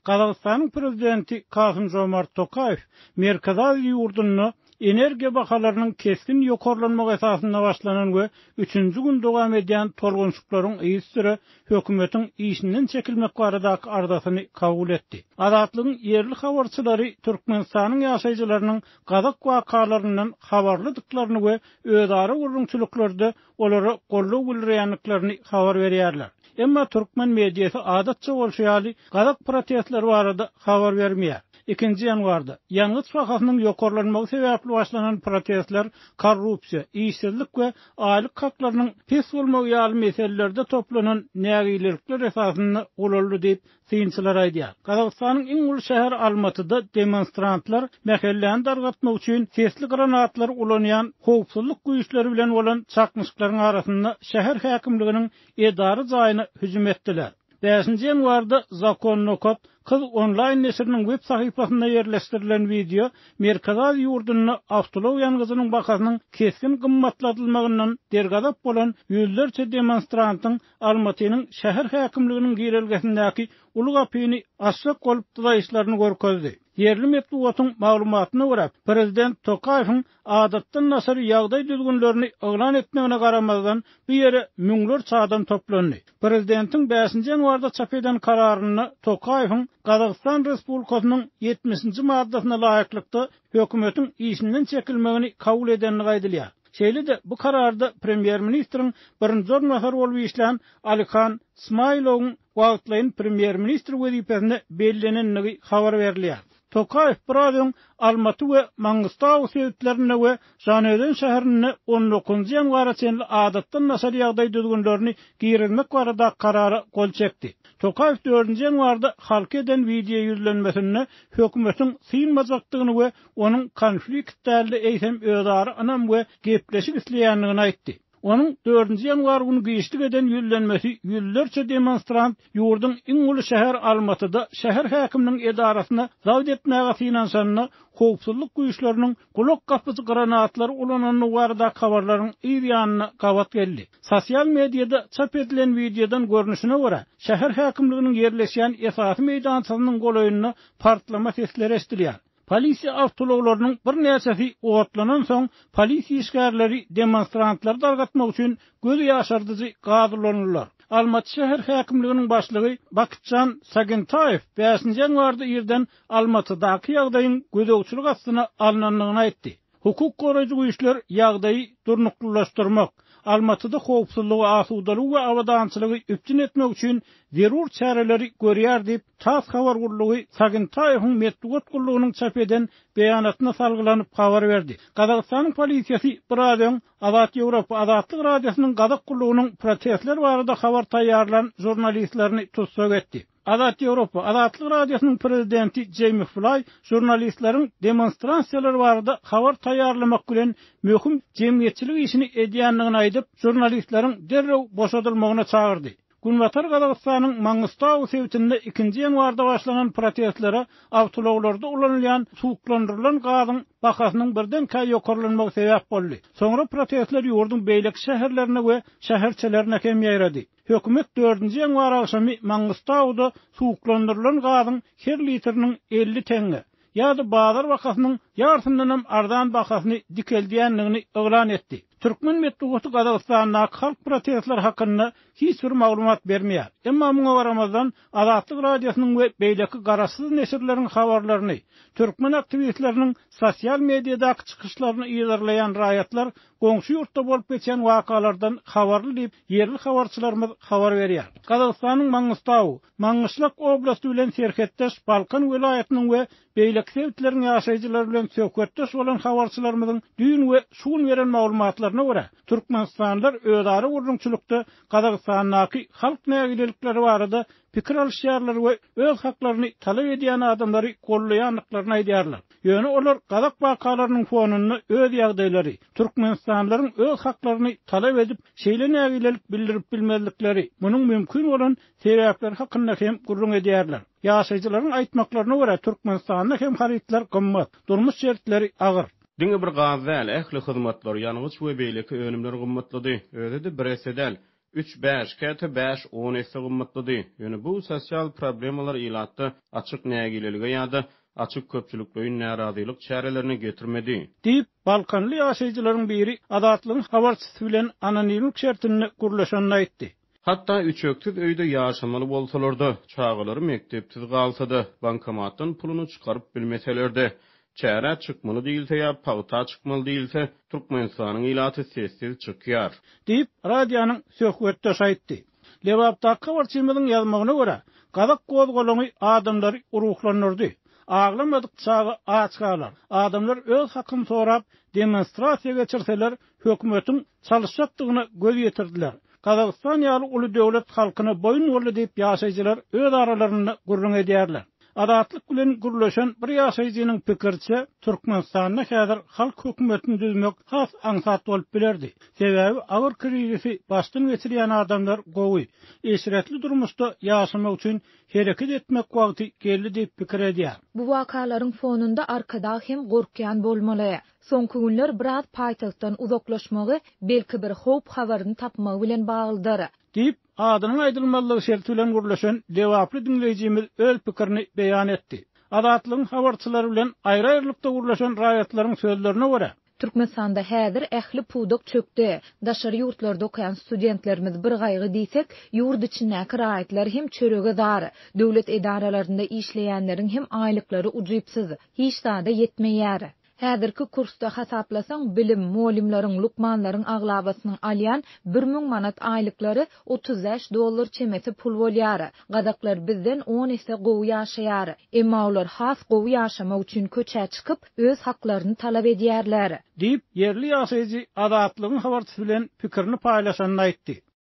Qazaqstanyň prezidenti Kasym-Jomart Tokayew Merkez Aziýa ýurduny energiýa bahalarynyň keskin ýokarlanmagy esasyna başlanan we 3-nji gün dowam edýän torgunçlyklaryň ýysyry hökümetiň işinden çekilmek baradaky ardasyny kabul etdi. Azatlygyň yerli habarçylary Türkmenistanyň ýaşaýjylarynyň Kazak wakalaryndan habarlydyklaryny we özara urunçylyklarda olary gollaw bildirýänliklaryny habar berýärler. Emma Türkmen mediýasy adatça bolşaýaly Kazak protestleri barada habar bermeýär. 2 ýanwarda ýangıç wakasynyň ýokarlanmagy sebäpli başlanan protestler korrupsiýa, işsizlik we aýlyk haklarynyň pes bolmagy ýaly meselelerde toplanan nägilikler esasyny ulandy diýip synçylar aýdýar. Kazakstanyň iň uly şäher Almatyda demonstrantlar mähelläni dargatmak üçin sesli granatlar ulanýan howpsuzlyk güýçleri bilen bolan çakmyşyklaryň arasynda şäher häkimliginiň edary jaýyna hüjüm etdiler. 5 ýanwarda Zakonnokot Kız online nesirinin web sahypasynda yerleştirilen video Merkez Aziýa ýurduny awtolow ýangzynyň bakasynyň keskin gymmatlatylmagyndan dergazap bolan ýüzlerçe demonstrantyň Almatynyň şäher häkimliginiň girelgesindäki uly gapyny açyk bolup tuzaýyşlaryny görkezdi. Yerli medeniýetiň maglumatyna görä, prezident Tokayewiň adatdan nasary ýagdaý düzgünlerini oglan etmegine garamazdan bu ýere müňler çadan toplandy. Prezidentiň 5 ýanwarda çap eden kararyny Tokayewiň Kazakystan Respublikasynyň 70-nji maddasyna laýyklykda hökümetiň işinden çekilmegini kabul edenligi aýdylýar. Şeýle-de bu kararda premier ministriň birinji ornbasary bolup işlän Alykan Smailowyň wagtlaýyn premier ministr wezipesine bellenenligi habar berilýär. Tokayew buradan Almaty we Mangystal şeýletlerine we Janöden şäherine 19 ýanwara çenli adatdan nasary ýagdaý düzgünlerini giýermek barada karary gol çekdi. Tokayew 4 ýanwarda halk eden video ýüzlenmesini hökümetiň synmazakdygyny we onuň konfliktlerle eýsem özara anam we gepleşik isleýänligini aýtdy. Onun 4 ýanwar güni güýçlik eden ýüzlenmesi ýüzlerçe demonstrant ýurdun iň uly şäher Almatyda şäher häkiminiň edarasyna zawd etmäge finansiýanyny howpsuzlyk güýçleriniň kulak gapysy granatlary ulananyny barada habarlaryň ýygyanyna gawat geldi. Sosial mediada çap edilen videodan görnüşine görä, şäher häkimliginiň yerleşýän esasy meýdançynyň golaýyny partlama sesleri eşdilýär. Polisiýa awtologlarynyň bir näçesi otlanan soň polisiýa işgärleri demonstrantlary dargatmak üçin göz ýaşardyjy gadylanýarlar. Almaty şäher häkimliginiň başlygy Bakitjan Sagentayew 5 ýanwarda ýerden Almatydaky ýagdaýyň gözegçilik astyna alnanlygyny aýtdy. Hukuk goraýjy güýçler ýagdaýy durnuklaşdyrmak, Almatyda howpsuzlygy, asudalyk we awadançylygy üpçün etmek üçin zerur çäreleri görýär diýip TASS habar gurulugy Sagentayewiň medeniýet gurulugynyň çap eden beýanatyna salgylanyp habar berdi. Kazakstanyň polisiýasy buradan Azat Ýewropa Azatlyk radiosynyň Kazak gurulugynyň protestler barada habar taýýarlayan jurnalistlerini tutsak etdi. Azat Ýewropa Azatlyk radiosynyň prezidenti Jamie Fly jurnalistlaryň demonstrasiýalar barada habar taýýarlamak bilen möhüm jemgyýetçilik işini edýänligini aýdyp, jurnalistlaryň derrew boşadylmagyna çagyrdy. Günbatar Kazakstanyň Mangystal şeýletinde 2 ýanwarda başlanan protestlere awtologlarda ulanýan suwuklandyrylan gazyň bakasynyň birden käý ýokarlanmagy sebäp boldy. Soňra protestler ýurdun beýlek şäherlerine we şäherçelerine hem ýaýrady. Hökümet 4 ýanwar akşamy Mangystalda suwuklandyrylan gazyň her litriniň 50 tenge ýa-da bazar bakasynyň ýartyndan ardan bakasyny dikeldýänligini oglan etdi. Türkmen medeniýeti Kazakstanyň halk protestler hakynda hiç bir maglumat bermeýär. Emma muňa garamazdan Azatlyk radiosynyň we beýleki garaşsyz nesirleriň habarlaryny, türkmen aktivistleriniň sosial mediadaky çykyşlaryny ýazarlayan raýatlar goňşy ýurtda bolup geçen wakalardan habarly diýip yerli habarçylarymyz habar berýär. Kazakstanyň Mangystal oblasty bilen serhetdeş Balkan welaýatynyň we beýleki şeýletleriň ýaşaýjylary bilen söhbetdeş bolan habarçylarymyzyň düýün we şuun beren maglumatlaryna görä, Türkmenistanlar özara urunçylykda Kazakstanyň halk nägilikleri barada pikir alýarlar we öz haklaryny talap edýän adamlary gollaýanlyklaryny aýdýarlar. Ýöne olar Kazak wakalarynyň fonunda öz ýagdaýlary, Türkmenistanlaryň öz haklaryny talap edip, şeýle nägilik bildirip bilmezlikleri, munyň mümkin bolan sebäpleri hakynda hem gurrun edýärler. Ýaşaýjylaryň aýtmaklaryna görä Türkmenistanda hem haritlar gymmat, durmuş şertleri agyr. Diňe bir gazy ähli hyzmatlar ýanyňyç we beýleki önümleri gymmatlady. Öze de bir esedel 3-5 käte 5-10 esse gymmatlydy. Ýöne bu sosial problemalar ilatda açyk nägileligi ýa-da açyk köpçülikliň narazylyk çärelerini getirmedi. Diýip Balkanly ýaşaýjylaryň biri adatlyň habarçysy bilen anonimlik şertini gurlaşanyny aýtdy. Hatta üçöktiz öýde ýaşamaly bolsalarda, çağalary mekteptiz galsada, bankomatdan puluny çykaryp bilmeselerde, çäre çykmaly diýilse ýa pagta çykmaly diýilse, Türkmenistanyň ilaty sessiz çykýar. Diýip radionyň söhbetde aýtdy. Lewapda habarçymyň ýazmagyna görä, Gazak gozgolany adamlar uruklanyrdy. Ağlamadyk çağı açgalar. Adamlar öz hakkyn sorap demonstrasiýa geçirseler, hökümetin çalışacakdygyny göz ýetirdiler. Kazakistan ýaly uly döwlet halkyna boyun boldy diýip ýaşaýjylar öz aralaryny gurrun edýärler. Adatlyk bilen gurlaşan bir ýaşaýjynyň pikirçe Türkmenistanda häzir halk hökümetini düzmek has aňsat bolup bilerdi. Sebäbi agyr krizisi başdan geçirýän adamlar gowy, eşretli durmuşda ýaşamak üçin hereket etmek wagty geldi diýip pikir edýär. Bu wakalaryň fonunda arkada hem gorkýan bolmaly. Soňky günler biraz paýtagtdan uzaklaşmagy belki bir howp habaryny tapmagy bilen baglydyr. Diýip adynyň aýdylmalygy şerti bilen gurlaşan dewaply dinleýijimiz öz pikirini beýan etdi. Adatlyň habarçylary bilen aýry-aýrylykda gurlaşan raýatlaryň sözlerine görä, Türkmenistanda häzir ähli pudak çökdi. Daşary ýurtlarda okuyan studentlerimiz bir gaýgy diýsek, ýurt içindäki raýatlar hem çörege dar. Döwlet edaralaryna işleýänleriň hem aýlyklary ujypsyz, hiç zada ýetmeýär. Häzirki kursda hasaplasaň bilim molimlaryň, lukmanlaryň aglabasynyň alýan 1000 manat aýlyklary $35 çemeti pul bolýar. Gadaklar bizden 10 ise gowy ýaşaýar. Emma olar has gowy ýaşamak üçin köçä çykyp öz haklaryny talap edýärler. diýip yerli ýaşaýjy adatlygyň habarçysy bilen pikirini paýlaşanyny aýtdy.